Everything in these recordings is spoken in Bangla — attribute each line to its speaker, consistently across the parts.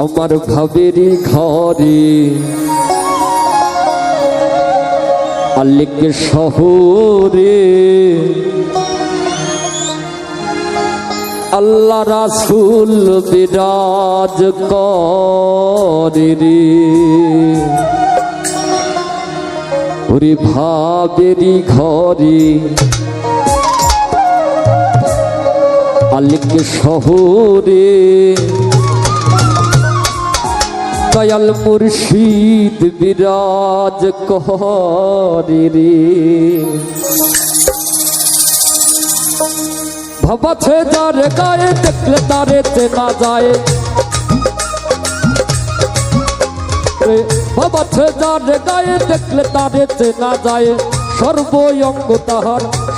Speaker 1: আমার ভাবেরই ঘরে আলেক শহরে আল্লাহ রাসূল বিরাজ করে রে। ওরে ভাবেরই ঘরে আলেক শহরে দয়াল মুর্শিদ বিরাজ করে রে। ভাবাছে যার গায়ে দেখলে তারে চেনা যায়, ভাবাছে যার গায়ে দেখলে তারে চেনা যায়।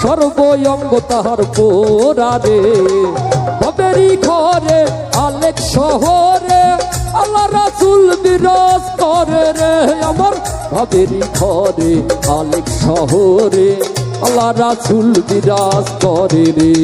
Speaker 1: সর্বঙ্গ তাহার পোড়া রে। ভাবেরই ঘরে আলেক শহরে আল্লাহ রাসূল বিরাজ করে রে। আমার ভাবেরই ঘরে আলেক শহরে আল্লাহ রাসূল বিরাজ করে রে।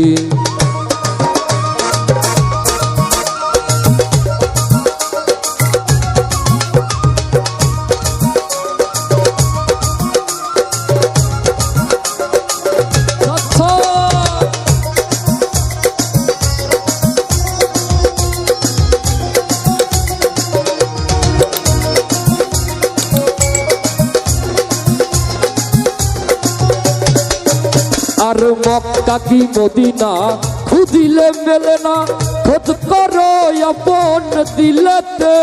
Speaker 1: আর মক্কা কি মদিনা খুঁজিলে মেলে না, খোঁজ করো আপন দিলেতে।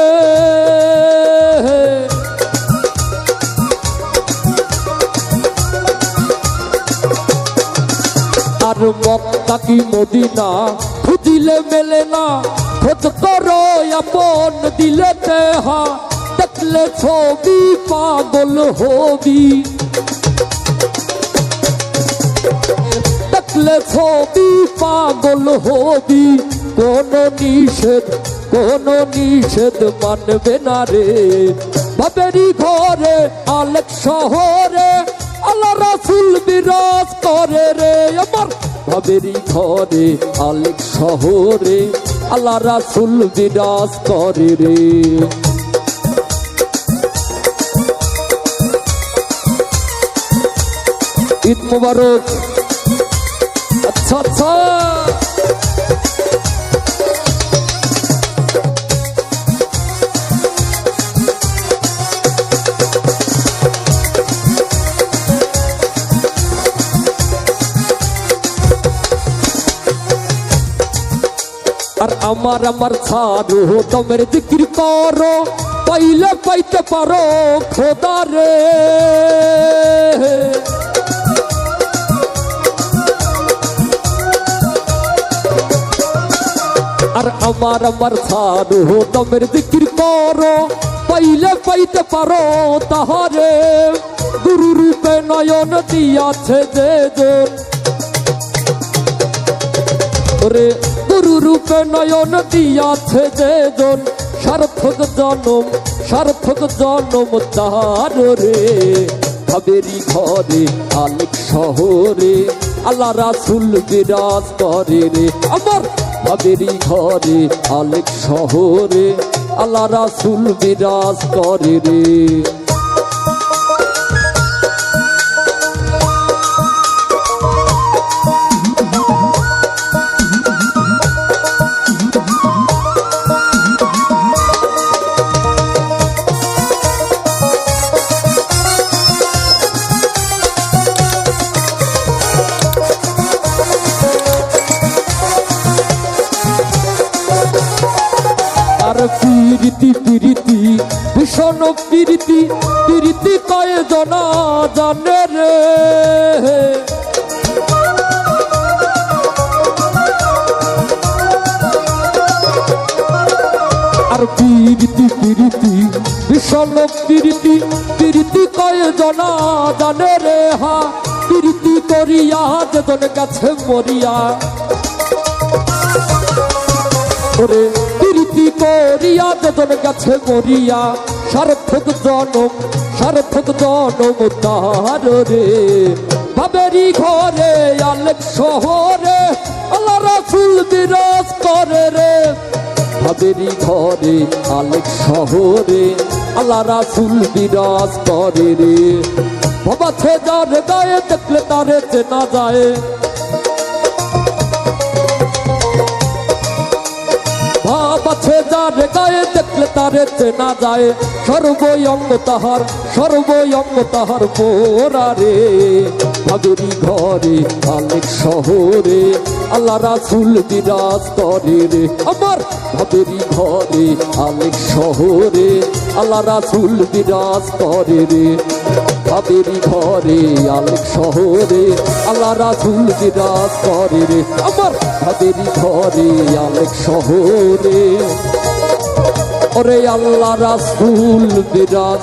Speaker 1: আর মক্কা কি মদিনা খুঁজিলে মেলে না, খোঁজ করো আপন দিলেতে। হা দেখলে ছবি পাগল হবি, দেখলে ছবি পাগল হবি। কোন নিষেধ মানবে না রে। ভাবেরই ঘরে আলেক শহরে আল্লাহ রাসূল বিরাজ করে রে। আমার ভাবেরই ঘরে আলেক শহরে আল্লাহ রাসূল বিরাজ করে রে। ঈদ মুবারক। আচ্ছা আচ্ছা আর আমার ছাড়ো তোমের জিকির করো, পাইলে পাইতে পারো খোদা রে। আর আমার ছাড়ো তোমের জিকির করো, পাইলে পাইতে পারো তাহারে। গুরু রূপে নয়ন দিয়াছে যে জন, ওরে গুরু রূপে নয়ন দিয়াছে যে জন। সার্থক জনম তার রে। ভাবেরই ঘরে আলেক শহরে আল্লাহ রাসূল বিরাজ করে রে। আমার ভাবেরই ঘরে আলেক শহরে আল্লাহ রাসূল বিরাজ করে রে। প্রীতি ভীষণ প্রীতি কয়জনা জানে রে। আর প্রীতি ভীষণ প্রীতি কয়জনা জানে রে। হা প্রীতি করিয়া যেজন গেছে মরিয়া, ওরে প্রীতি করিয়া যেজন গেছে মরিয়া। সার্থক জনম তার রে। ভাবেরই ঘরে আলেক শহরে আল্লাহ রাসূল বিরাজ করে রে। ভাবেরি ঘরে আলেক শহরে আল্লাহ রাসূল বিরাজ করে রে বাবা ছে যার গায়ে দেখলে তারে চেনা যায় ভাব আছে যার গায়ে দেখলে তারে চেনা যায় সর্বঙ্গ তাহার পোরা রে ভাবেরি ঘরে আলেক শহরে আল্লাহ রাসূল বিরাজ করে রে আমার ভাবেরি ঘরে আলেক শহরে আল্লাহ রাসূল বিরাজ করে রে ভাবেরি ঘরে আলেক শহরে আল্লাহ রাসূল বিরাজ করে রে আমার ভাবেরি ঘরে আলেক শহরে ওরে আল্লাহ রাসূল বিরাজ